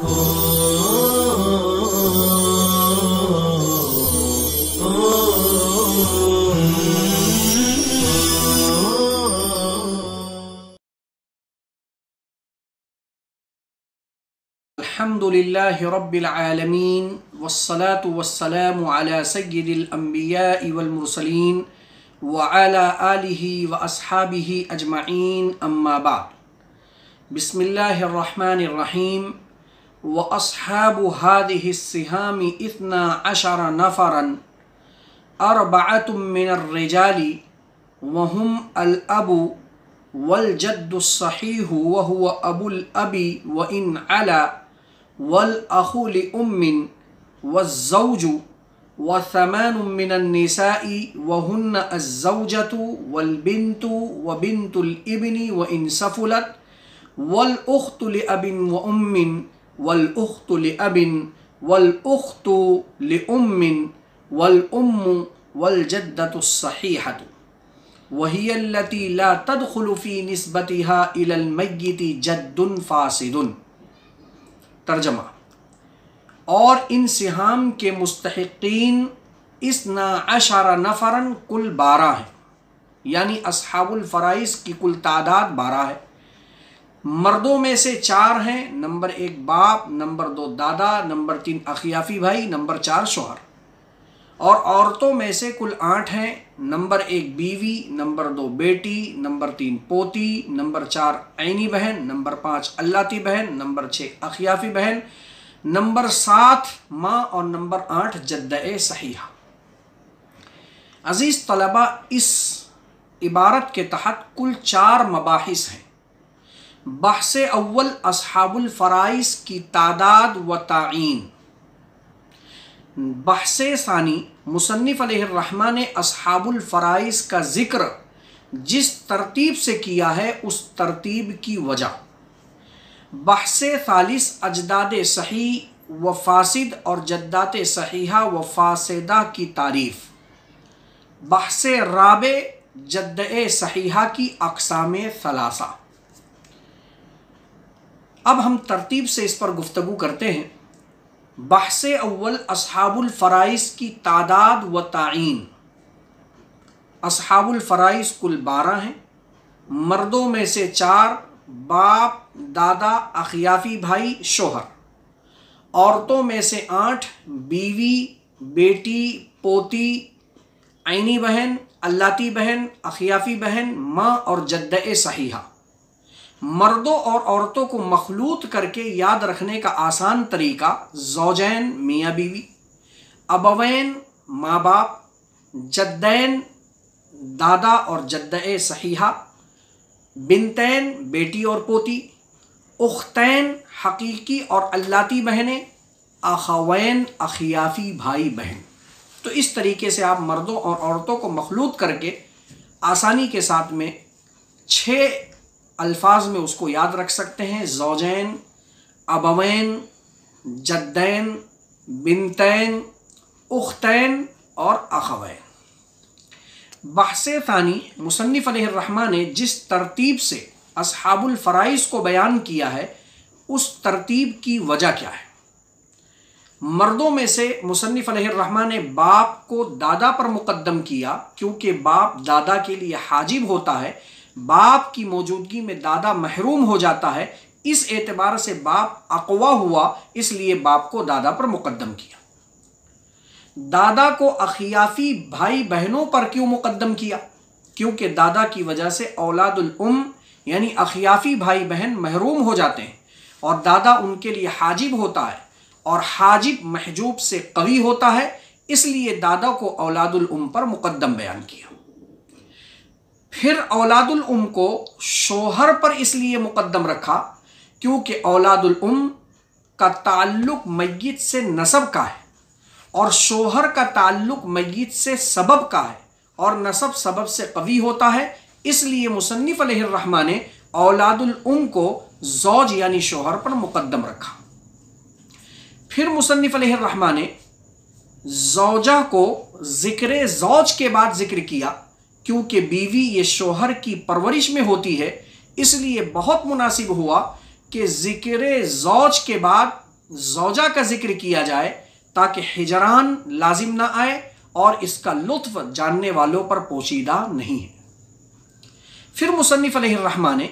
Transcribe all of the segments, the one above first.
الحمدللہ رب العالمین والصلاة والسلام علی سید الانبیاء والمرسلین وعلی آلہ واصحابہ اجمعین اما بعد بسم اللہ الرحمن الرحیم واصحاب هذه السهام 12 نفرا 4 من الرجال وهم الأب والجد الصحيح وهو أبو الأب وإن علا والأخ لأم والزوج و8 من النساء وهن الزوجة والبنت وبنت الابن وإن سفلت والأخت لأب وأم والأخت لأب والأخت لأم والأم والجدة الصحيحة وهي التي لا تدخل في نسبتها إلى الميت جد فاسد۔ ترجمہ: اور ان سہام کے مستحقین 12 نفراً کل 12 ہیں، یعنی اصحاب الفرائض کی کل تعداد 12 ہے۔ مردوں میں سے 4 ہیں، نمبر 1 باپ، نمبر 2 دادا، نمبر 3 اخیافی بھائی، نمبر 4 شوہر۔ اور عورتوں میں سے کل 8 ہیں، نمبر 1 بیوی، نمبر 2 بیٹی، نمبر 3 پوتی، نمبر 4 عینی بہن، نمبر 5 اللاتی بہن، نمبر 6 اخیافی بہن، نمبر 7 ماں اور نمبر 8 جدہ صحیحہ۔ عزیز طلبہ، اس عبارت کے تحت کل 4 مباحث ہیں۔ بحث اول اصحاب الفرائض کی تعداد و تعین۔ بحث ثانی مصنف علیہ الرحمہ نے اصحاب الفرائض کا ذکر جس ترتیب سے کیا ہے اس ترتیب کی وجہ۔ بحث ثالث اجداد صحیح و فاسد اور جدات صحیحہ و فاسدہ کی تعریف۔ بحث رابع جدہ صحیحہ کی اقسام ثلاثہ۔ اب ہم ترتیب سے اس پر گفتگو کرتے ہیں۔ بحث اول اصحاب الفرائض کی تعداد و تعین۔ اصحاب الفرائض کل 12 ہیں، مردوں میں سے 4 باپ، دادا، اخیافی بھائی، شوہر۔ عورتوں میں سے 8 بیوی، بیٹی، پوتی، عینی بہن، اللاتی بہن، اخیافی بہن، ماں اور جدہ صحیحہ۔ مردوں اور عورتوں کو مخلوط کر کے یاد رکھنے کا آسان طریقہ زوجین میاں بیوی، ابوین ماں باپ، جدین دادا اور جدہ صحیحہ، بنتین بیٹی اور پوتی، اختین حقیقی اور اللاتی بہنیں، اخوین اخیافی بھائی بہن۔ تو اس طریقے سے آپ مردوں اور عورتوں کو مخلوط کر کے آسانی کے ساتھ میں 6 الفاظ میں اس کو یاد رکھ سکتے ہیں: زوجین، ابوین، جدین، بنتین، اختین اور اخوین۔ بحث ثانی مصنف علیہ الرحمہ نے جس ترتیب سے اصحاب الفرائض کو بیان کیا ہے اس ترتیب کی وجہ کیا ہے؟ مردوں میں سے مصنف علیہ الرحمہ نے باپ کو دادا پر مقدم کیا کیونکہ باپ دادا کے لیے حاجب ہوتا ہے۔ باپ کی موجودگی میں دادا محروم ہو جاتا ہے، اس اعتبار سے باپ اقوا ہوا، اس لیے باپ کو دادا پر مقدم کیا۔ دادا کو اخیافی بھائی بہنوں پر کیوں مقدم کیا؟ کیونکہ دادا کی وجہ سے اولاد الام یعنی اخیافی بھائی بہن محروم ہو جاتے ہیں اور دادا ان کے لیے حاجب ہوتا ہے، اور حاجب محجوب سے قوی ہوتا ہے، اس لیے دادا کو اولاد الام پر مقدم بیان کیا۔ پھر اولاد الام کو شوہر پر اس لیے مقدم رکھا کیونکہ اولاد الام کا تعلق میت سے نسب کا ہے اور شوہر کا تعلق میت سے سبب کا ہے، اور نسب سبب سے قوی ہوتا ہے، اس لیے مصنف علیہ الرحمہ نے اولاد الام کو زوج یعنی شوہر پر مقدم رکھا۔ پھر مصنف علیہ الرحمہ نے زوجہ کو ذکر زوج کے بعد ذکر کیا کیونکہ بیوی یہ شوہر کی پرورش میں ہوتی ہے، اس لیے بہت مناسب ہوا کہ ذکر زوج کے بعد زوجہ کا ذکر کیا جائے تاکہ ہجران لازم نہ آئے اور اس کا لطف جاننے والوں پر پوشیدہ نہیں ہے۔ پھر مصنف علیہ الرحمہ نے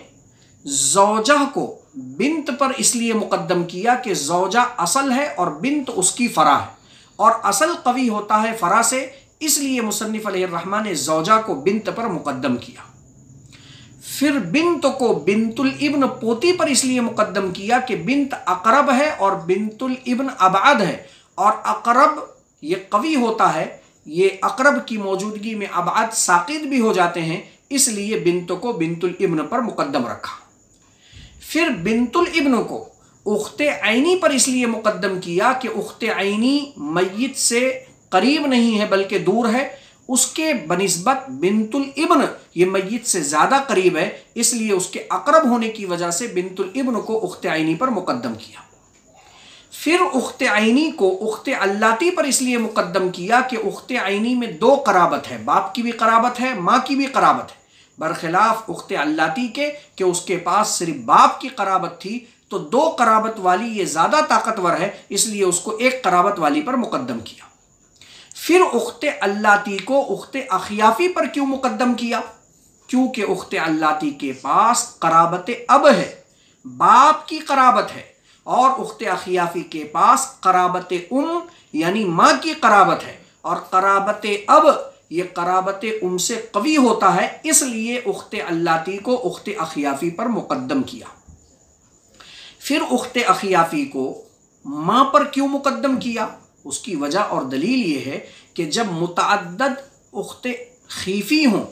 زوجہ کو بنت پر اس لیے مقدم کیا کہ زوجہ اصل ہے اور بنت اس کی فرع ہے، اور اصل قوی ہوتا ہے فرع سے، اس لیے مصنف علیہ الرحمہ نے زوجہ کو بنت پر مقدم کیا۔ پھر بنت کو بنت الابن پوتی پر اس لیے مقدم کیا کہ بنت اقرب ہے اور بنت الابن ابعد ہے، اور اقرب یہ قوی ہوتا ہے، یہ اقرب کی موجودگی میں ابعد ساقط بھی ہو جاتے ہیں، اس لیے بنت کو بنت الابن پر مقدم رکھا۔ پھر بنت الابن کو اخت عینی پر اس لیے مقدم کیا کہ اخت عینی میت سے قریب نہیں ہے بلکہ دور ہے، اس کے بنسبت بنت الابن یہ میت سے زیادہ قریب ہے، اس لیے اس کے اقرب ہونے کی وجہ سے بنت الابن کو اخت عینی پر مقدم کیا۔ پھر اخت عینی کو اخت علاتی پر اس لیے مقدم کیا کہ اخت عینی میں دو قرابت ہے، باپ کی بھی قرابت ہے، ماں کی بھی قرابت ہے، برخلاف اخت علاتی کے کہ اس کے پاس صرف باپ کی قرابت تھی، تو دو قرابت والی یہ زیادہ طاقتور ہے، اس لیے اس کو ایک قرابت والی پر مقدم کیا۔ پھر اخت علاتی کو اخت اخیافی پر کیوں مقدم کیا؟ کیونکہ اخت علاتی کے پاس قرابت اب ہے، باپ کی قرابت ہے، اور اخت اخیافی کے پاس قرابت یعنی ماں کی قرابت ہے، اور قرابت اب یہ قرابت سے قوی ہوتا ہے، اس لیے اخت علاتی کو اخت اخیافی پر مقدم کیا۔ پھر اخت اخیافی کو ماں پر کیوں مقدم کیا؟ اس کی وجہ اور دلیل یہ ہے کہ جب متعدد اخت خیفی ہوں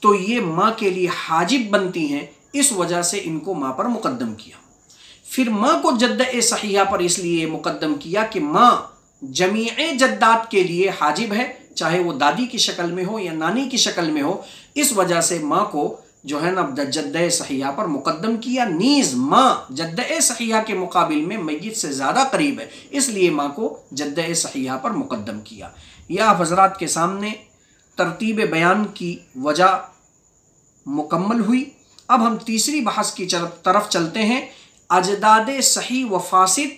تو یہ ماں کے لیے حاجب بنتی ہیں، اس وجہ سے ان کو ماں پر مقدم کیا۔ پھر ماں کو جدہ صحیحہ پر اس لیے مقدم کیا کہ ماں جمیع جدات کے لیے حاجب ہے، چاہے وہ دادی کی شکل میں ہو یا نانی کی شکل میں ہو، اس وجہ سے ماں کو جو ہے نا جدہ صحیحہ پر مقدم کیا۔ نیز ماں جدہ صحیحہ کے مقابل میں میت سے زیادہ قریب ہے، اس لیے ماں کو جدہ صحیحہ پر مقدم کیا۔ یا حضرات کے سامنے ترتیب بیان کی وجہ مکمل ہوئی۔ اب ہم تیسری بحث کی طرف چلتے ہیں، اجداد صحیح و فاسد،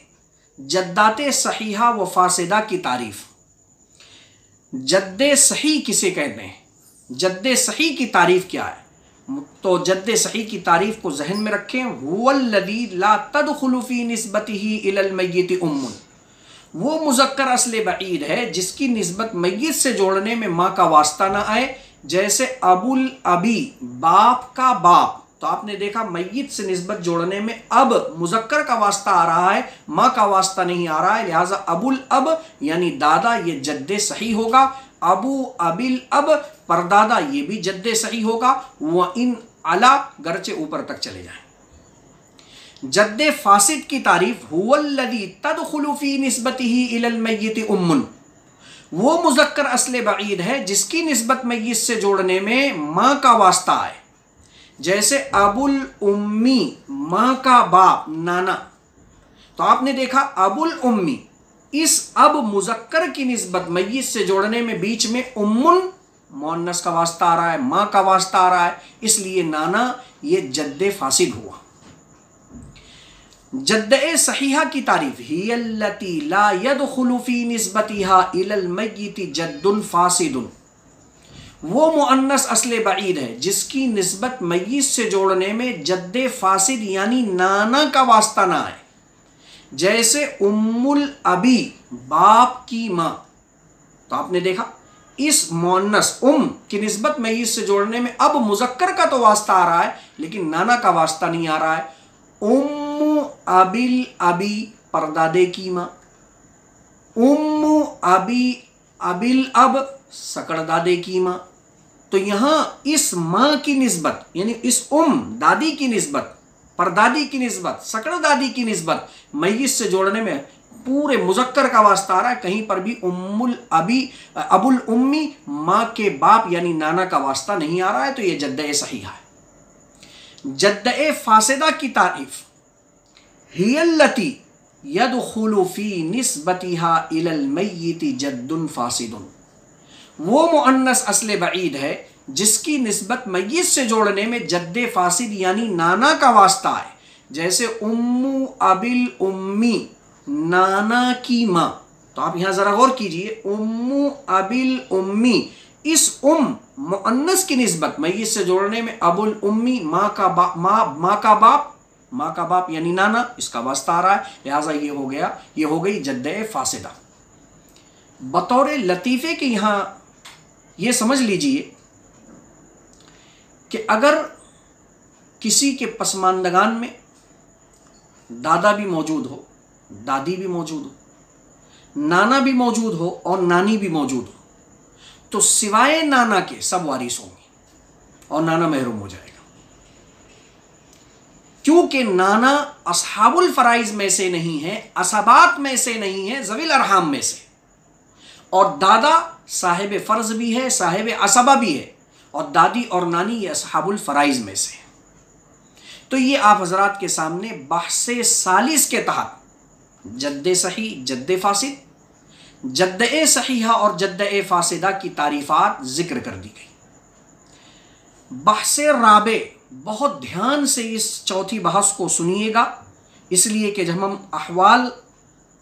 جدات صحیحہ و فاسدہ کی تعریف۔ جد صحیح کسے کہتے ہیں؟ جد صحیح کی تعریف کیا ہے؟ تو جد صحیح کی تعریف کو ذہن میں رکھیں، هو الذی لا تدخل فی نسبته الی المیت ام، وہ مذکر اصل بعید ہے جس کی نسبت میت سے جوڑنے میں ماں کا واسطہ نہ آئے، جیسے ابو الابی باپ کا باپ، تو آپ نے دیکھا میت سے نسبت جوڑنے میں اب مذکر کا واسطہ آ رہا ہے، ماں کا واسطہ نہیں آ رہا ہے، لہٰذا ابو الاب یعنی دادا یہ جد صحیح ہوگا، ابو ابل اب پردادا یہ بھی جد صحیح ہوگا، وَإِنْ عَلَا گرچہ اوپر تک چلے جائیں۔ جد فاسد کی تعریف، هُوَ الَّذِي تَدْخُلُ فِي نِسْبَتِهِ إِلَى الْمَيِّتِ أُمٌّ، وہ مذکر اصل بعید ہے جس کی نسبت میت سے جوڑنے میں ماں کا واسطہ آئے، جیسے ابو الامی ماں کا باپ نانا، تو آپ نے دیکھا ابو الامی اس اب مذکر کی نسبت میت سے جوڑنے میں بیچ میں امن مؤنث کا واسطہ آ رہا ہے، ماں کا واسطہ آ رہا ہے، اس لیے نانا یہ جد فاسد ہوا۔ جد صحیحہ کی تعریف، ہی التی لا يدخل فی نسبتها الى المیت جد فاسد، وہ مؤنث اصل بعید ہے جس کی نسبت میت سے جوڑنے میں جد فاسد یعنی نانا کا واسطہ نہ آئے، جیسے ام الابی باپ کی ماں، تو آپ نے دیکھا اس مؤنث ام کی نسبت میت سے جوڑنے میں اب مذکر کا تو واسطہ آ رہا ہے لیکن نانا کا واسطہ نہیں آ رہا ہے۔ ام ابل ابی پردادے کی ماں، ام ابی ابل اب سکڑ دادے کی ماں، تو یہاں اس ماں کی نسبت یعنی اس ام دادی کی نسبت، پردادی کی نسبت، سکڑ دادی کی نسبت میت سے جوڑنے میں پورے مذکر کا واسطہ آ رہا ہے، کہیں پر بھی ام الابی ابو الامی ماں کے باپ یعنی نانا کا واسطہ نہیں آ رہا ہے، تو یہ جدہ صحیحہ ہے۔ جدہ فاسدہ کی تعریف، ہی التی يدخل فی نسبتها الى المیت جد فاسد، وہ مؤنث اصل بعید ہے جس کی نسبت میت سے جوڑنے میں جد فاسد یعنی نانا کا واسطہ ہے، جیسے امو ابل امی، نانا کی ماں، تو آپ یہاں ذرا غور کیجئے، امو ابل امی، اس ام مؤنث کی نسبت میت سے جوڑنے میں ابو الامی، ماں کا باپ یعنی نانا، اس کا واسطہ آ رہا ہے، لہٰذا یہ ہو گئی جدہ فاسدہ۔ بطور لطیفے کے یہاں یہ سمجھ لیجئے کہ اگر کسی کے پسماندگان میں دادا بھی موجود ہو، دادی بھی موجود ہو، نانا بھی موجود ہو اور نانی بھی موجود ہو، تو سوائے نانا کے سب وارث ہوں گے اور نانا محروم ہو جائے گا، کیونکہ نانا اصحاب الفرائض میں سے نہیں ہے، عصبات میں سے نہیں ہے، ذوی الارحام میں سے، اور دادا صاحب فرض بھی ہے، صاحب عصبہ بھی ہے، اور دادی اور نانی یہ اصحاب الفرائض میں سے ہیں۔ تو یہ آپ حضرات کے سامنے بحث ثالث کے تحت جد صحیح، جد فاسد، جد صحیحہ اور جد فاسدہ کی تعریفات ذکر کر دی گئی۔ بحث رابع، بہت دھیان سے اس چوتھی بحث کو سنیے گا، اس لیے کہ جب ہم احوال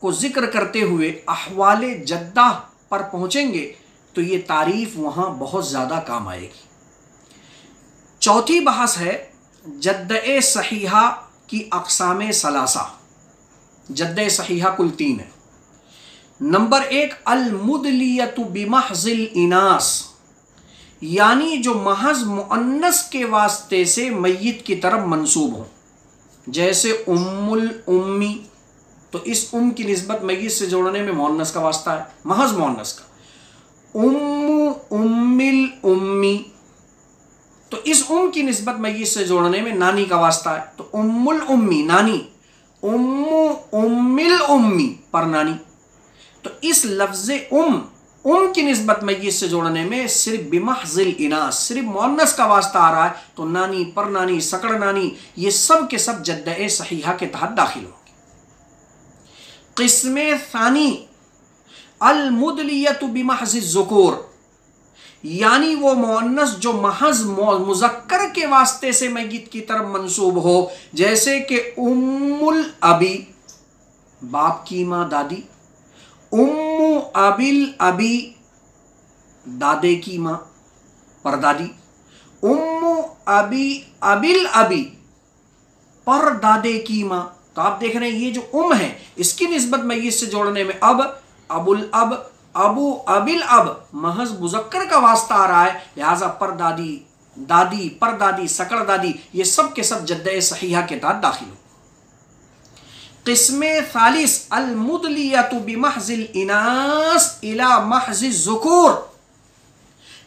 کو ذکر کرتے ہوئے احوال جدہ پر پہنچیں گے تو یہ تعریف وہاں بہت زیادہ کام آئے گی۔ چوتھی بحث ہے جد صحیحہ کی اقسام ثلاثہ۔ جد صحیحہ کل 3 ہے۔ نمبر 1 المدلیۃ بمحض الاناث، یعنی جو محض مؤنث کے واسطے سے میت کی طرف منسوب ہوں، جیسے ام الامی، تو اس ام کی نسبت میت سے جوڑنے میں مؤنث کا واسطہ ہے، محض مؤنث کا۔ ام الامی، تو اس ام کی نسبت میت سے جوڑنے میں نانی کا واسطہ ہے، تو ام الامی نانی، ام الامی پر نانی۔ تو اس لفظ ام کی نسبت میت سے جوڑنے میں صرف بمحض الاناث، صرف مؤنث کا واسطہ آ رہا ہے، تو نانی، پر نانی، سکڑ نانی، یہ سب کے سب جد صحیحہ کے تحت داخل ہوں گے۔ قسم ثانی المدلیۃ بمحض الذکور، یعنی وہ مؤنث جو محض مذکر کے واسطے سے میت کی طرف منسوب ہو، جیسے کہ ام الابی، باپ کی ماں، دادی، ام ابل ابی، دادے کی ماں، پردادی، ام ابی ابل ابی، پر دادے کی ماں۔ تو آپ دیکھ رہے ہیں یہ جو ام ہے اس کی نسبت میت سے جوڑنے میں اب، ابو الاب، ابو ابل اب، محض مذکر کا واسطہ آ رہا ہے، لہٰذا پر دادی، دادی، پر دادی، سکڑ دادی، یہ سب کے سب جد صحیحہ کے تحت داخل ہو۔ قسم ثالث المدلیۃ بمحض الاناث الی محض الذکور،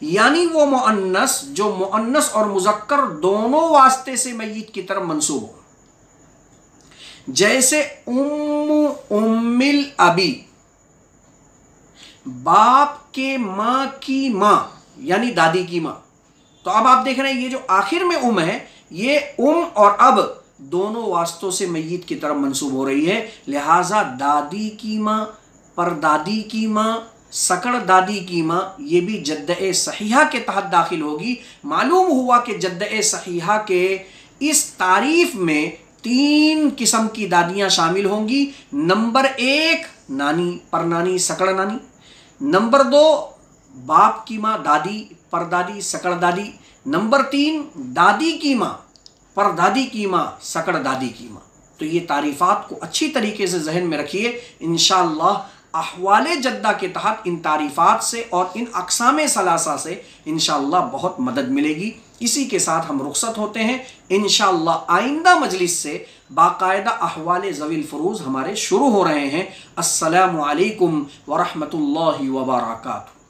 یعنی وہ مؤنث جو مؤنث اور مذکر دونوں واسطے سے میت کی طرف منسوب ہو، جیسے ام الابی، باپ کے ماں کی ماں یعنی دادی کی ماں۔ تو اب آپ دیکھ رہے ہیں یہ جو آخر میں ام ہے، یہ ام اور اب دونوں واسطوں سے میت کی طرف منسوب ہو رہی ہے، لہٰذا دادی کی ماں، پردادی کی ماں، سکڑ دادی کی ماں، یہ بھی جد صحیحہ کے تحت داخل ہوگی۔ معلوم ہوا کہ جد صحیحہ کے اس تعریف میں 3 قسم کی دادیاں شامل ہوں گی۔ نمبر 1 نانی، پر نانی، سکڑ نانی۔ نمبر 2 باپ کی ماں، دادی، پردادی، سکڑ دادی۔ نمبر 3 دادی کی ماں، پر دادی کی ماں، سکڑ دادی کی ماں۔ تو یہ تعریفات کو اچھی طریقے سے ذہن میں رکھیے، انشاءاللہ احوال جدہ کے تحت ان تعریفات سے اور ان اقسام ثلاثہ سے انشاءاللہ بہت مدد ملے گی۔ اسی کے ساتھ ہم رخصت ہوتے ہیں، انشاءاللہ آئندہ مجلس سے باقاعدہ احوال ذوی الفروض ہمارے شروع ہو رہے ہیں۔ السلام علیکم ورحمۃ اللہ وبرکاتہ۔